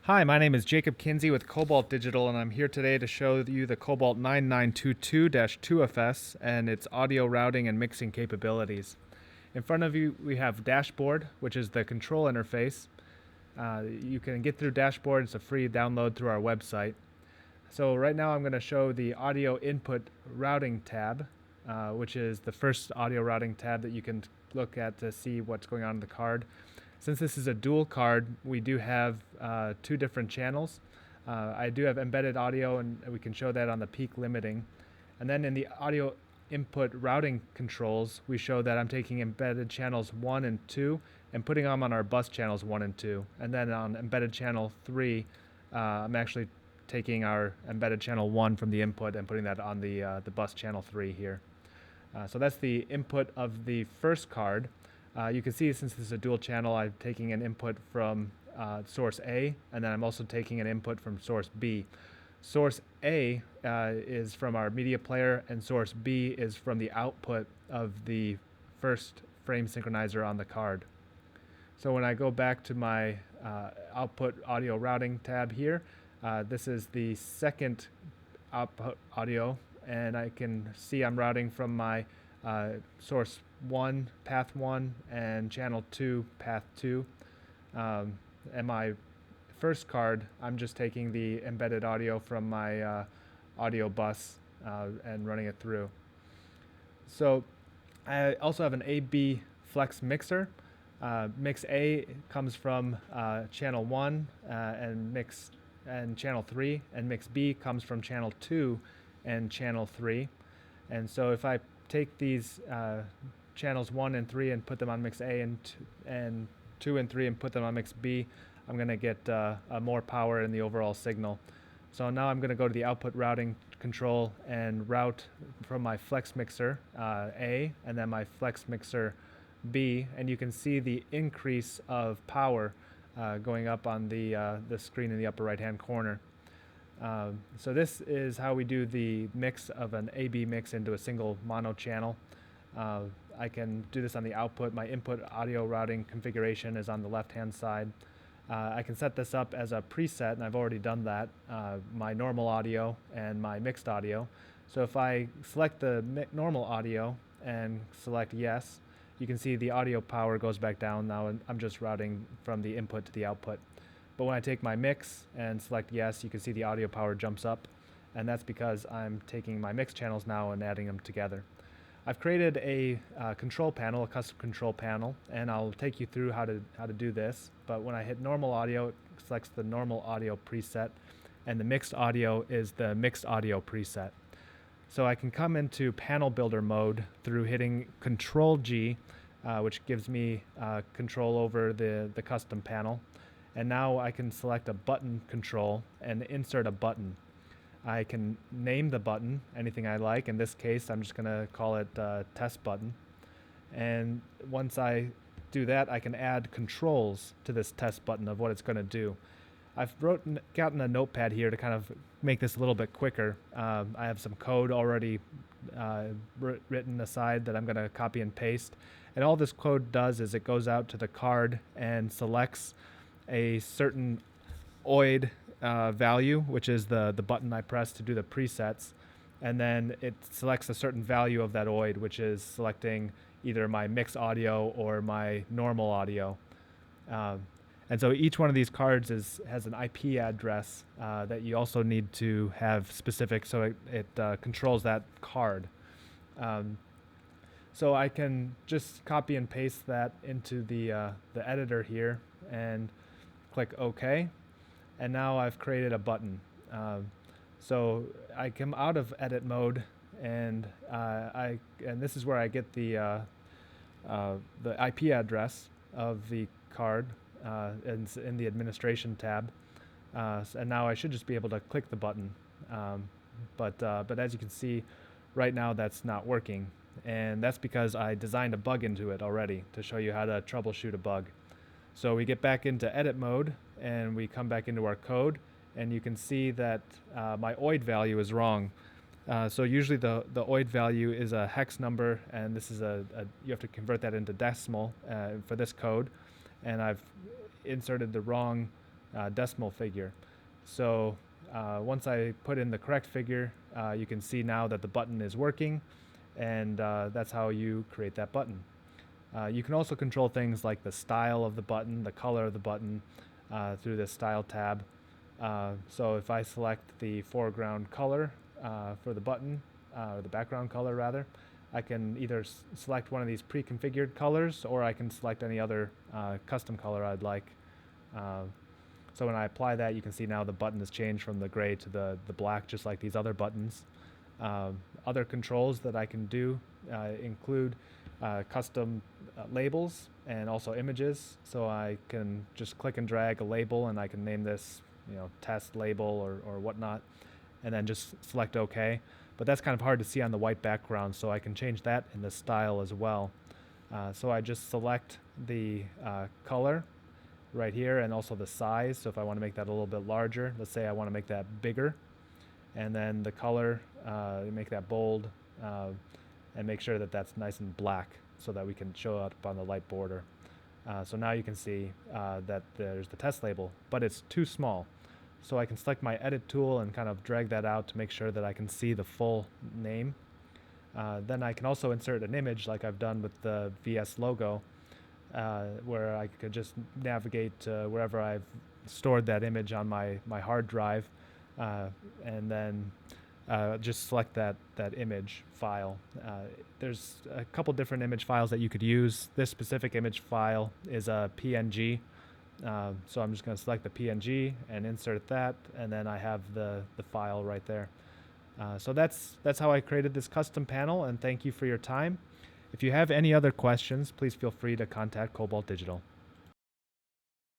Hi, my name is Jacob Kinsey with Cobalt Digital, and I'm here today to show you the Cobalt 9922-2FS and its audio routing and mixing capabilities. In front of you, we have Dashboard, which is the control interface. You can get through Dashboard. It's a free download through our website. So right now I'm going to show the audio input routing tab, which is the first audio routing tab that you can look at to see what's going on in the card. Since this is a dual card, we do have two different channels. I do have embedded audio, and we can show that on the peak limiting. And then in the audio input routing controls, we show that I'm taking embedded channels 1 and 2 and putting them on our bus channels 1 and 2. And then on embedded channel 3, I'm actually taking our embedded channel 1 from the input and putting that on the bus channel 3 here. So that's the input of the first card. You can see since this is a dual channel, I'm taking an input from source A, and then I'm also taking an input from source B. Source A is from our media player, and source B is from the output of the first frame synchronizer on the card. So when I go back to my output audio routing tab here, this is the second output audio, and I can see I'm routing from my source 1, path 1, and channel 2, path 2. And my first card, I'm just taking the embedded audio from my audio bus and running it through. So I also have an A-B flex mixer. Mix A comes from channel 1 and channel 3, and mix B comes from channel 2 and channel 3. And so if I take these channels 1 and 3 and put them on mix A, and 2 and 3 and put them on mix B, I'm going to get more power in the overall signal. So now I'm going to go to the output routing control and route from my flex mixer A and then my flex mixer B, and you can see the increase of power going up on the screen in the upper right hand corner. So this is how we do the mix of an A-B mix into a single mono channel. I can do this on the output. My input audio routing configuration is on the left-hand side. I can set this up as a preset, and I've already done that, my normal audio and my mixed audio. So if I select the normal audio and select yes, you can see the audio power goes back down now, and I'm just routing from the input to the output. But when I take my mix and select yes, you can see the audio power jumps up, and that's because I'm taking my mix channels now and adding them together. I've created a control panel, a custom control panel, and I'll take you through how to do this. But when I hit normal audio, it selects the normal audio preset, and the mixed audio is the mixed audio preset. So I can come into panel builder mode through hitting Control G, which gives me control over the custom panel. And now I can select a button control and insert a button. I can name the button anything I like. In this case, I'm just going to call it test button. And once I do that, I can add controls to this test button of what it's going to do. I've gotten a notepad here to kind of make this a little bit quicker. I have some code already written aside that I'm going to copy and paste. And all this code does is it goes out to the card and selects a certain OID value, which is the button I press to do the presets, and then it selects a certain value of that OID, which is selecting either my mix audio or my normal audio. And so each one of these cards has an IP address that you also need to have specific, so it controls that card. So I can just copy and paste that into the editor here and click OK, and now I've created a button. So I come out of edit mode, and this is where I get the IP address of the card in the administration tab, and now I should just be able to click the button. But as you can see, right now that's not working, and that's because I designed a bug into it already to show you how to troubleshoot a bug. So we get back into edit mode and we come back into our code, and you can see that my OID value is wrong. So usually the OID value is a hex number, and this is you have to convert that into decimal for this code, and I've inserted the wrong decimal figure. So once I put in the correct figure, you can see now that the button is working, and that's how you create that button. You can also control things like the style of the button, the color of the button through the Style tab. So if I select the foreground color for the button, or the background color rather, I can either select one of these pre-configured colors, or I can select any other custom color I'd like. So when I apply that, you can see now the button has changed from the gray to the black, just like these other buttons. Other controls that I can do include custom labels and also images. So I can just click and drag a label, and I can name this, test label or whatnot, and then just select OK. But that's kind of hard to see on the white background, so I can change that in the style as well. So I just select the color right here, and also the size. So if I want to make that a little bit larger, let's say I want to make that bigger, and then the color, make that bold, and make sure that that's nice and black so that we can show up on the light border. So now you can see that there's the test label, but it's too small. So I can select my edit tool and kind of drag that out to make sure that I can see the full name. Then I can also insert an image like I've done with the VS logo, where I could just navigate wherever I've stored that image on my hard drive, and then just select that image file. There's a couple different image files that you could use. This specific image file is a PNG. So I'm just going to select the PNG and insert that, and then I have the file right there. So that's how I created this custom panel, and thank you for your time. If you have any other questions, please feel free to contact Cobalt Digital.